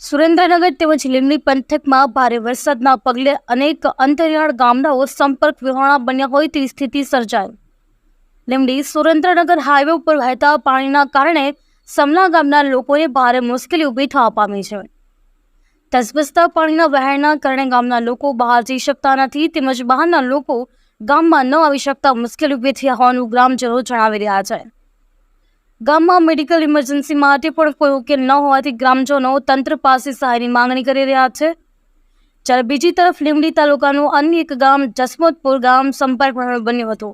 સુરેન્દ્રનગર તેમજ લીંબડી પંથકમાં ભારે વરસાદના પગલે અનેક અંતરિયાળ ગામડાઓ સંપર્ક વિહોણા બન્યા હોય તેવી સ્થિતિ સર્જાઈ। લીંબડી સુરેન્દ્રનગર હાઈવે ઉપર વહેતા પાણીના કારણે સમલા ગામના લોકોને ભારે મુશ્કેલી ઊભી થવા પામી છે। ધસમસતા પાણીના વહેણના કારણે ગામના લોકો બહાર જઈ શકતા નથી તેમજ બહારના લોકો ગામમાં ન આવી શકતા મુશ્કેલી ઊભી થઈ હોવાનું ગ્રામજનો જણાવી રહ્યા છે। ગામમાં મેડિકલ ઇમરજન્સી માટે પણ કોઈ ઉકેલ ન હોવાથી ગ્રામજનો તંત્ર પાસે સહાયની માંગણી કરી રહ્યા છે। જ્યારે બીજી તરફ લીંબડી તાલુકાનું અન્ય એક ગામ જસમતપુર ગામ સંપર્ક બન્યું હતું।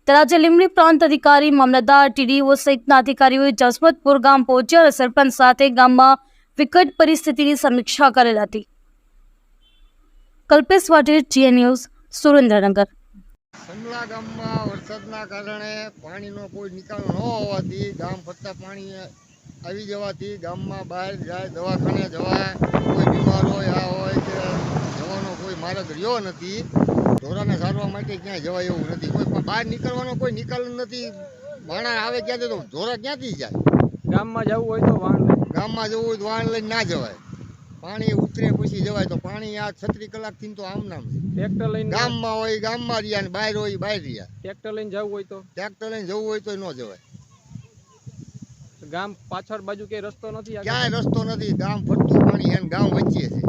ત્યારે આજે લીંબડી પ્રાંત અધિકારી, મામલતદાર, ટીડીઓ સહિતના અધિકારીઓએ જસમતપુર ગામ પહોંચ્યા અને સરપંચ સાથે ગામમાં વિકટ પરિસ્થિતિની સમીક્ષા કરેલ હતી। Kalpesh Vadher, GN news, Surendranagar. સમલા ગામમાં વરસાદના કારણે પાણીનો કોઈ નિકાલ ન હોવાથી ગામ ફરતા પાણી આવી જવાથી ગામમાં બહાર જાય, દવાખાને જવાય, કોઈ બીમાર હોય આ હોય કે જવાનો કોઈ માર્ગ રહ્યો નથી। ઢોરાને સારવા માટે ક્યાંય જવાય એવું નથી, કોઈ પણ બહાર નીકળવાનો કોઈ નિકાલ નથી। વાણા આવે ક્યાંથી તો ઢોરા ક્યાંથી જાય? ગામમાં જવું હોય તો વાહન લઈને, ગામમાં જવું હોય તો વાહન લઈને ના જવાય। પાણી ઉતરે પછી જવાય તો પાણી આ 36 કલાકથી તો આમ નામ છે। ટ્રેક્ટર લઈને ગામમાં હોય ગામમાં રહ્યા ને બહાર હોય બહાર રહ્યા। ટ્રેક્ટર લઈને જવું હોય તો ટ્રેક્ટર લઈને જવું હોય તો ન જવાય। ગામ પાછળ બાજુ કે રસ્તો નથી, ક્યાંય રસ્તો નથી, ગામ ફરતું પાણી અને ગામ વચ્ચે છે।